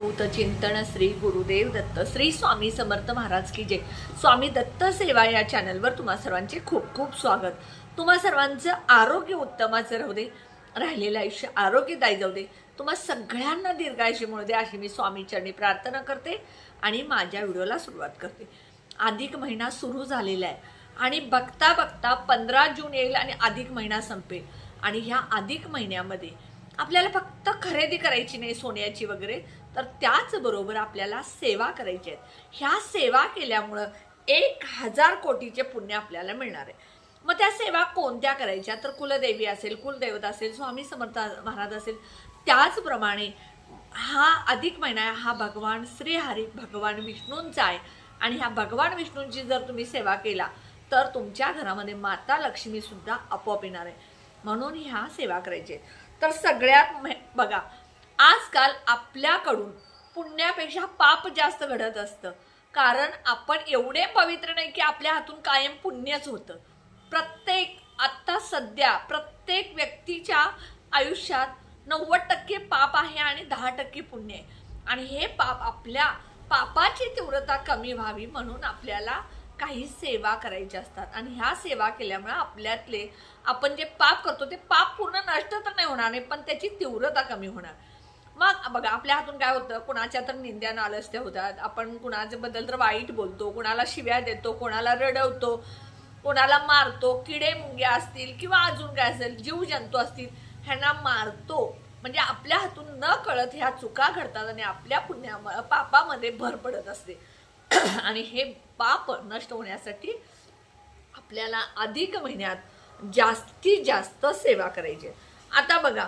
चिंतन श्री गुरुदेव दत्त श्री स्वामी समर्थ महाराज की जय। स्वामी दत्त सेवा या चॅनलवर तुम्हा सर्वांचे खूप खूप स्वागत। तुम्हा सर्वांचं आरोग्य उत्तमाचं राहू दे, राहिलेलं आयुष्य आरोग्यदायी जाऊ दे, तुम्हा सगळ्यांना दीर्घायुष्य मिळू दे अशी मी स्वामी चरणी प्रार्थना करते आणि माझ्या व्हिडिओला सुरुवात करते। अधिक महिना सुरू झालेला आहे आणि बघता बघता 15 जून येईल आणि अधिक महिना संपेल आणि ह्या अधिक महिन्यामध्ये आपल्याला फक्त खरेदी करायची नाही सोन्याची वगैरे, तर त्याचबरोबर आपल्याला सेवा करायची आहेत। ह्या सेवा केल्यामुळं 1000 कोटीचे पुण्य आपल्याला मिळणार आहे। मग त्या सेवा कोणत्या करायच्या, तर कुलदेवी असेल, कुलदैवत असेल, स्वामी समर्थ महाराज असेल, त्याचप्रमाणे हा अधिक महिना हा भगवान श्रीहरी भगवान विष्णूंचा आहे आणि ह्या भगवान विष्णूंची जर तुम्ही सेवा केला तर तुमच्या घरामध्ये माता लक्ष्मी सुद्धा आपोआप येणार आहे, म्हणून ह्या सेवा करायची। तर सगळ्यात बघा, आजकाल आपल्याकडून पुण्यापेक्षा पाप जास्त घडत असतं, कारण आपण एवढे पवित्र नाही की आपल्या हातून कायम पुण्यच होतं। आता सध्या प्रत्येक व्यक्तीच्या आयुष्यात 90% पाप आहे आणि 10% पुण्य आहे आणि हे पाप आपल्या पापाची तीव्रता कमी व्हावी म्हणून आपल्याला काही सेवा करायच्या असतात आणि ह्या सेवा केल्यामुळे आपल्यातले आपण जे पाप करतो ते पाप पूर्ण नष्ट तर नाही होणार नाही, पण त्याची तीव्रता कमी होणार। मग बघा, आपल्या हातून काय होतं, कुणाच्या तर निंद्या नालस्त्या होतात, आपण कुणाच्या बद्दल तर वाईट बोलतो, कुणाला शिव्या देतो, कोणाला रडवतो, कोणाला मारतो, किडे मुंग्या असतील किंवा अजून काय असेल जीव जंतू असतील ह्यांना मारतो, म्हणजे आपल्या हातून न कळत ह्या चुका घडतात आणि आपल्या पापामध्ये भर पडत असते आणि हे पाप नष्ट होण्यासाठी आपल्याला अधिक महिन्यात जास्तीत जास्त सेवा करायची। आता बघा,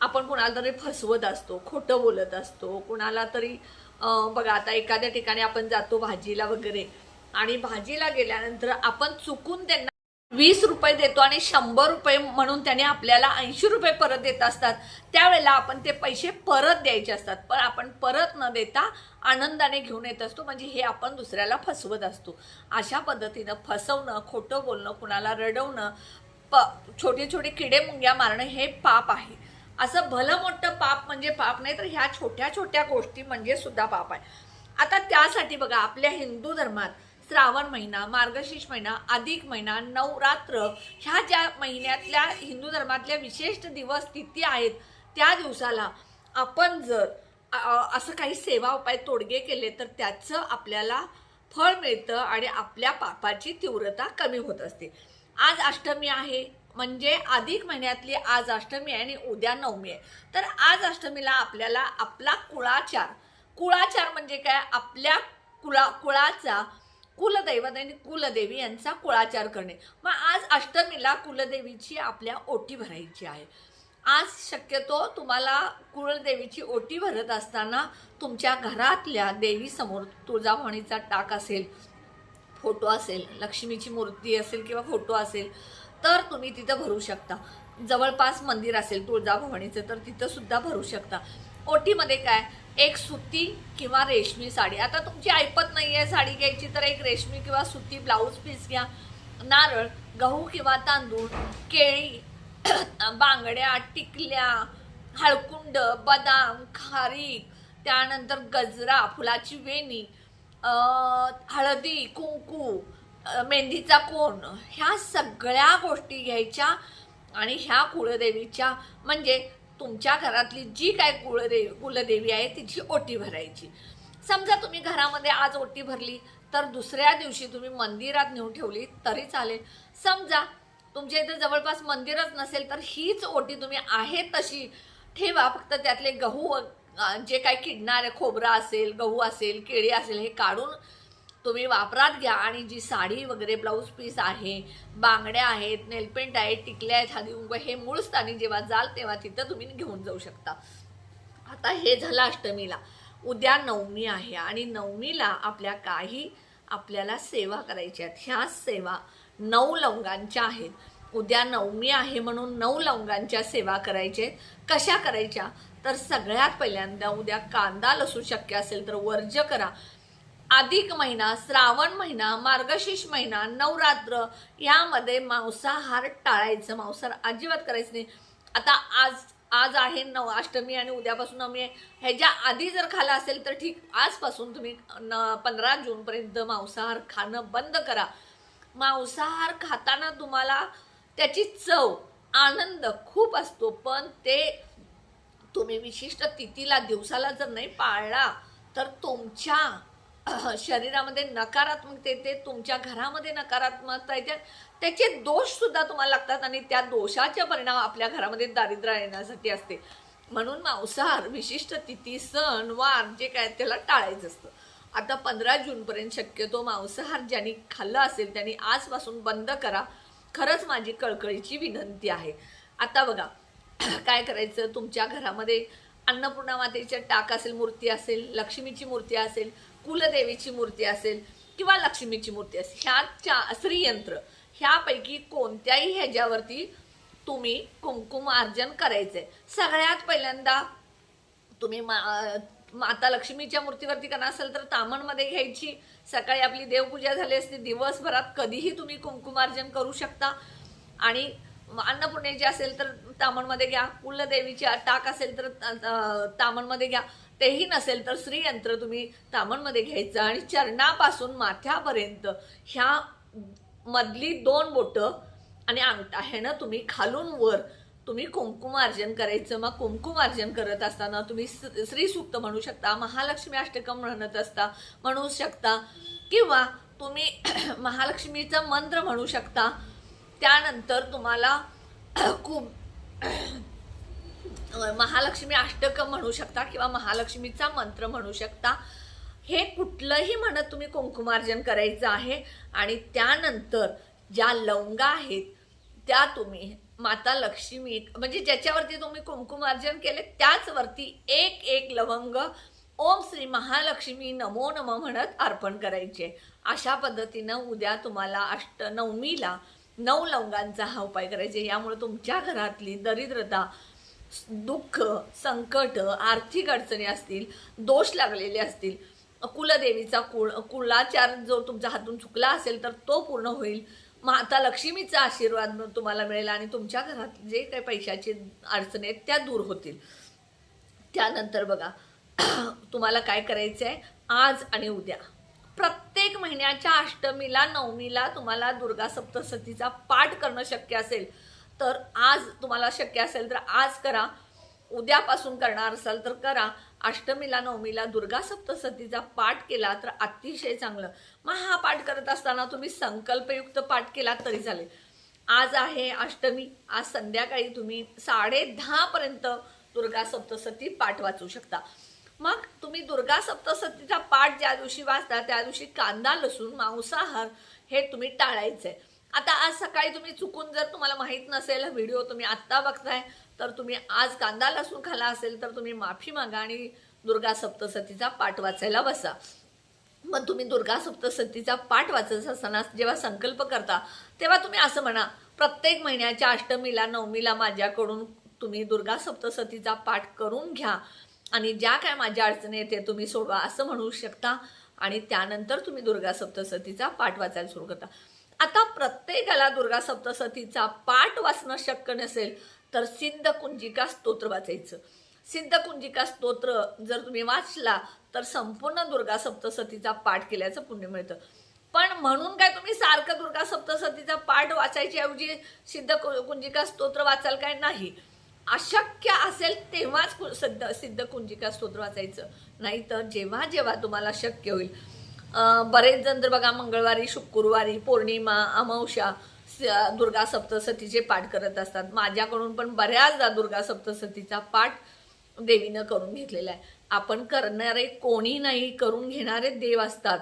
आपण कुणाला तरी फसवत असतो, खोटं बोलत असतो, कुणाला तरी बघा, आता एखाद्या ठिकाणी आपण जातो भाजीला वगैरे आणि भाजीला गेल्यानंतर आपण चुकून त्यांना 20 रुपये देतो आणि 100 रुपये म्हणून त्याने आपल्याला 80 रुपये परत देत असतात। त्यावेळेला आपण ते पैसे परत द्यायचे असतात, पण आपण परत न देता आनंदाने घेऊन येत असतो, म्हणजे हे आपण दुसऱ्याला फसवत असतो। अशा पद्धतीनं फसवणं, खोटं बोलणं, कुणाला रडवणं, छोटे छोटे किडे मुंग्या मारणं हे पाप आहे। असं भलं मोठं पाप म्हणजे पाप नाही, तर ह्या छोट्या छोट्या गोष्टी म्हणजे सुद्धा पाप आहे। आता त्यासाठी बघा, आपल्या हिंदू धर्मात श्रावण महिना, मार्गशीर्ष महिना, अधिक महिना, नवरात्र ह्या ज्या महिन्यातल्या हिंदू धर्मातल्या विशिष्ट दिवस तिथी आहेत, त्या दिवसाला आपण जर असं काही सेवा उपाय तोडगे केले तर त्याचं आपल्याला फळ मिळतं आणि आपल्या पापाची तीव्रता कमी होत असते। आज अष्टमी आहे, म्हणजे अधिक महिन्यातली आज अष्टमी आहे आणि उद्या नवमी आहे, तर आज अष्टमीला आपल्याला आपला कुळाचार म्हणजे काय, आपल्या कुळाचा कुलदैवत आणि कुलदेवी यांचा कुळाचार करणे। मग आज अष्टमीला कुलदेवीची आपल्या ओटी भरायची आहे। आज शक्यतो तुम्हाला कुलदेवीची ओटी भरत असताना तुमच्या घरातल्या देवीसमोर तुळजाभवानीचा टाक असेल, फोटो असेल, लक्ष्मीची मूर्ती असेल किंवा फोटो असेल तर तुम्ही तिथं भरू शकता। जवळपास मंदिर असेल तुळजाभवानीचं तर तिथं सुद्धा भरू शकता। ओटीमध्ये काय, एक सुती किंवा रेशमी साडी, आता तुमची ऐपत नाही आहे साडी घ्यायची तर एक रेशमी किंवा सुती ब्लाऊज पीस घ्या, नारळ, गहू किंवा तांदूळ, केळी, बांगड्या, टिकल्या, हळकुंड, बदाम, खारीक, त्यानंतर गजरा, फुलाची वेणी, हळदी, कुंकू, मेहंदीचा कोन, ह्या सगळ्या गोष्टी घ्यायच्या आणि ह्या कुलदेवीच्या म्हणजे तुमच्या घरातली जी काय कुलदेवी आहे तिची ओटी भरायची। समजा तुम्ही घरामध्ये आज ओटी भरली तर दुसऱ्या दिवशी तुम्ही मंदिरात नेऊन ठेवली तरी चालेल। समजा तुमच्या इथे जवळपास मंदिरच नसेल तर हीच ओटी तुम्ही आहे तशी ठेवा, फक्त त्यातले गहू जे काही किडणारे खोबरा असेल, गहू असेल, केळी असेल हे काढून तुम्ही वापरात घ्या आणि जी साडी वगैरे ब्लाऊज पीस आहे, बांगड्या आहेत, नेलपेंट आहे, टिकल्या आहेत, हळदी कुंकू, हे मूळ स्थानी जेव्हा जाल तेव्हा तिथं तुम्ही घेऊन जाऊ शकता। आता हे झालं अष्टमीला, उद्या नवमी आहे आणि नवमीला आपल्याला सेवा करायच्या आहेत। ह्या सेवा 9 लवंगांच्या आहेत। उद्या नवमी आहे म्हणून 9 लवंगांच्या सेवा करायच्या आहेत। कशा करायच्या, तर सगळ्यात पहिल्यांदा उद्या कांदा लसूण शक्य असेल तर वर्ज्य करा। अधिक महिना, श्रावण महिना, मार्गशीर्ष महिना, नवरात्र यामध्ये मांसाहार टाळायचं, मांसाहार अजिबात करायचं नाही। आता आज आज आहे अष्टमी आणि उद्यापासून नवमी आहे, ह्याच्या आधी जर खाला असेल तर ठीक, आजपासून तुम्ही 15 जूनपर्यंत मांसाहार खाणं बंद करा. मांसाहार खाताना तुम्हाला त्याची चव, आनंद खूप असतो, पण ते तुम्ही विशिष्ट तिथीला, दिवसाला जर नाही पाळला तर तुमच्या शरीरामध्ये नकारात्मकता येते, तुमच्या घरामध्ये नकारात्मकता येते, त्याचे दोष सुद्धा तुम्हाला लागतात आणि त्या दोषाचे परिणाम आपल्या घरामध्ये दारिद्र्य येण्यासाठी असते. म्हणून मांसाहार विशिष्ट तिथी, सण वार जे काय त्याला टाळायचं असतं. आता 15 जूनपर्यंत शक्यतो मांसाहार ज्यांनी खाल्लं असेल त्यांनी आजपासून बंद करा, खरंच माझी कळकळीची विनंती आहे. आता बघा काय करायचं, तुमच्या घरामध्ये अन्नपूर्णा मातेचे टाक असेल, मूर्ती असेल, लक्ष्मीची मूर्ती असेल, कुलदेवीची मूर्ती असेल किंवा लक्ष्मीची मूर्ती असेल, ह्या श्रीयंत्र ह्यापैकी कोणत्याही ह्याच्यावरती तुम्ही कुंकुमार्जन करायचंय. सगळ्यात पहिल्यांदा तुम्ही माता लक्ष्मीच्या मूर्तीवरती करणार असेल तर तामणमध्ये घ्यायची. सकाळी आपली देवपूजा झाली असते, दिवसभरात कधीही तुम्ही कुंकुमार्जन करू शकता. आणि अन्नपूर्णेची असेल तर तामणमध्ये घ्या, कुलदेवीची टाक असेल तर तामणमध्ये घ्या, तेही नसेल तर श्रीयंत्र तुम्ही तामणमध्ये घ्यायचं आणि चरणापासून माथ्यापर्यंत ह्या मधली 2 बोटं आणि अंगठा ह्यानं तुम्ही खालून वर तुम्ही कुंकुमार्जन करायचं. मग कुंकुमार्जन करत असताना तुम्ही श्री सूक्त म्हणू शकता, महालक्ष्मी अष्टकम म्हणू शकता किंवा तुम्ही महालक्ष्मीचा मंत्र म्हणू शकता. त्यानंतर तुम्हाला खूप महालक्ष्मी अष्टकम म्हणू शकता किंवा महालक्ष्मीचा मंत्र म्हणू शकता. हे कुठलंही म्हणत तुम्ही कुंकुमार्जन करायचं आहे. आणि त्यानंतर ज्या लवंगा आहेत त्या तुम्ही माता लक्ष्मी म्हणजे ज्याच्यावरती तुम्ही कुंकुमार्जन केले त्याचवरती एक लवंग ओम श्री महालक्ष्मी नमो नमः म्हणत अर्पण करायचे. अशा पद्धतीनं उद्या तुम्हाला नवमीला 9 लवंगांचा हा उपाय करायचे. यामुळे तुमच्या घरातली दरिद्रता, दुःख, संकट, आर्थिक अडचणी असतील, दोष लागलेले असतील, कुलदेवीचा कुलाचार जो तुमच्या हातून चुकला असेल तर तो पूर्ण होईल. माता लक्ष्मीचा आशीर्वाद तुम्हाला मिळेल आणि तुमच्या घरात जे काही पैशाची अडचणी आहेत त्या दूर होतील. त्यानंतर बघा तुम्हाला काय करायचं आहे, आज आणि उद्या प्रत्येक महिन्याच्या अष्टमीला, नवमीला तुम्हाला दुर्गा सप्तशतीचा पाठ करणं शक्य असेल तर आज तुम्हाला शक्य असेल तर आज करा, उद्यापासून करणार असाल तर करा. अष्टमीला, नवमीला दुर्गा सप्तशतीचा पाठ केला तर अतिशय चांगलं. मग हा पाठ करत असताना तुम्ही संकल्पयुक्त पाठ केला तरी चालेल. आज आहे अष्टमी, आज संध्याकाळी तुम्ही 10:30 पर्यंत दुर्गा सप्तशती पाठ वाचू शकता. मग तुम्ही दुर्गा सप्तशतीचा पाठ ज्या दिवशी वाचता त्या दिवशी कांदा, लसूण, मांसाहार हे तुम्ही टाळायचंय. आता आज सकाळी तुम्ही चुकून जर तुम्हाला माहीत नसेल, व्हिडिओ तुम्ही आत्ता बघताय तर तुम्ही आज कांदा लसूण खाला असेल तर तुम्ही माफी मागा आणि दुर्गा सप्तशतीचा पाठ वाचायला बसा. मग तुम्ही दुर्गा सप्तशतीचा पाठ वाचत असताना जेव्हा संकल्प करता तेव्हा तुम्ही असं म्हणा, प्रत्येक महिन्याच्या अष्टमीला, नवमीला माझ्याकडून तुम्ही दुर्गा सप्तशतीचा पाठ करून घ्या आणि ज्या काय माझ्या अडचणी येते तुम्ही सोडवा असं म्हणू शकता. आणि त्यानंतर तुम्ही दुर्गा सप्तशतीचा पाठ वाचायला सुरू करता. आता प्रत्येकाला दुर्गा सप्तशतीचा पाठ वाचणं शक्य नसेल तर सिद्धकुंजिका स्तोत्र वाचायचं. सिद्धकुंजिका स्तोत्र जर तुम्ही वाचला तर संपूर्ण दुर्गा सप्तशतीचा पाठ केल्याचं पुण्य मिळतं. पण म्हणून काय तुम्ही सारखं दुर्गा सप्तशतीचा पाठ वाचायच्या ऐवजी सिद्धकुंजिका स्तोत्र वाचाल काय? नाही. अशक्य असेल तेव्हाच सिद्धकुंजिका स्तोत्र वाचायचं, नाहीतर जेव्हा जेव्हा तुम्हाला शक्य होईल. बरेच जण तर बघा मंगळवारी, शुक्रवारी, पौर्णिमा, अमावस्या दुर्गा सप्तशतीचे पाठ करत असतात. माझ्याकडून पण बऱ्याचदा दुर्गा सप्तशतीचा पाठ देवीनं करून घेतलेला आहे. आपण करणारे कोणी नाही, करून घेणारे देव असतात.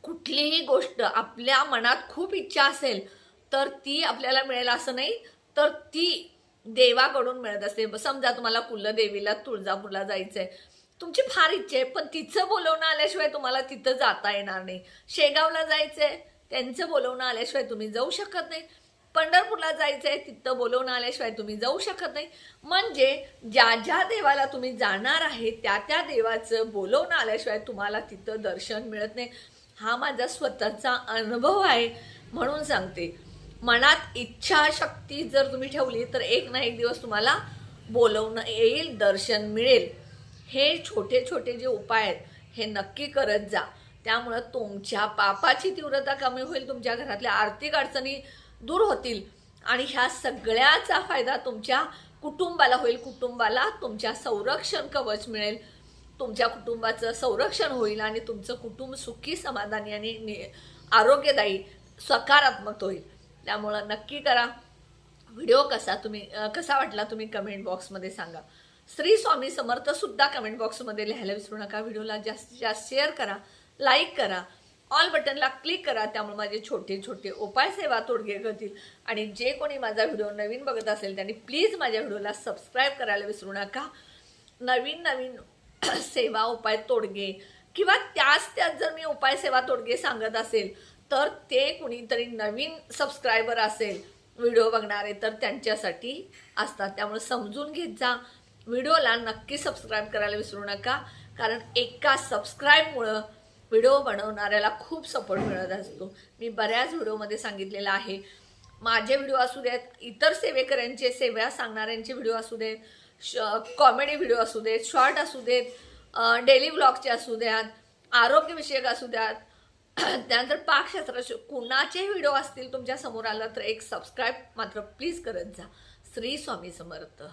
कुठलीही गोष्ट आपल्या मनात खूप इच्छा असेल तर ती आपल्याला मिळेल असं नाही, तर ती देवाकडून मिळत असते. समजा तुम्हाला कुलदेवीला तुळजापूरला जायचंय, तुमची फार इच्छा आहे पण तिचं बोलवणं आल्याशिवाय तुम्हाला तिथं जाता येणार नाही. शेगावला जायचंय, त्यांचं बोलवणं आल्याशिवाय तुम्ही जाऊ शकत नाही. पंढरपूरला जायचंय, तिथं बोलवणं आल्याशिवाय तुम्ही जाऊ शकत नाही. म्हणजे ज्या ज्या देवाला तुम्ही जाणार आहे त्या त्या देवाचं बोलवणं आल्याशिवाय तुम्हाला तिथं दर्शन मिळत नाही. हा माझा स्वतःचा अनुभव आहे म्हणून सांगते. मनात इच्छाशक्ती जर तुम्ही ठेवली तर एक ना एक दिवस तुम्हाला बोलवणं येईल, दर्शन मिळेल. हे छोटे छोटे जे उपाय आहेत हे नक्की करत जा. त्यामुळं तुमच्या पापाची तीव्रता कमी होईल, तुमच्या घरातल्या आर्थिक अडचणी दूर होतील आणि ह्या सगळ्याचा फायदा तुमच्या कुटुंबाला होईल. कुटुंबाला तुमच्या संरक्षण कवच मिळेल, तुमच्या कुटुंबाचं संरक्षण होईल आणि तुमचं कुटुंब सुखी, समाधानी आणि आरोग्यदायी, सकारात्मक होईल. त्यामुळं नक्की करा. व्हिडिओ कसा वाटला तुम्ही कमेंट बॉक्समध्ये सांगा. श्री स्वामी समर्थ सुद्धा कमेंट बॉक्समध्ये लिहायला विसरू नका. व्हिडिओला जास्तीत जास्त शेअर करा, लाईक करा, ऑल बटनला क्लिक करा. त्यामुळे माझे छोटे छोटे उपाय सेवा तोडगे करतील. आणि जे कोणी माझा व्हिडिओ नवीन बघत असेल त्यांनी प्लीज माझ्या व्हिडिओला सबस्क्राईब करायला विसरू नका. नवीन नवीन सेवा उपाय तोडगे किंवा त्याच जर मी उपाय सेवा तोडगे सांगत असेल तर ते कुणीतरी नवीन सबस्क्रायबर असेल व्हिडिओ बघणारे तर त्यांच्यासाठी असतात. त्यामुळे समजून घेत जा. व्हिडिओला नक्की सबस्क्राईब करायला विसरू नका, कारण एका सबस्क्राईबमुळं व्हिडिओ बनवणाऱ्याला खूप सपोर्ट मिळत असतो. मी बऱ्याच व्हिडिओमध्ये सांगितलेलं आहे. माझे व्हिडिओ असू देत, इतर सेवेकऱ्यांचे सेवा सांगणाऱ्यांचे व्हिडिओ असू देत, कॉमेडी व्हिडिओ असू देत, शॉर्ट असू देत, डेली व्लॉगचे असू द्यात, आरोग्यविषयक असू द्यात, त्यानंतर पाकशास्त्राचे कुणाचे व्हिडिओ असतील तुमच्या समोर आलं तर एक सबस्क्राईब मात्र प्लीज करत जा. श्री स्वामी समर्थ.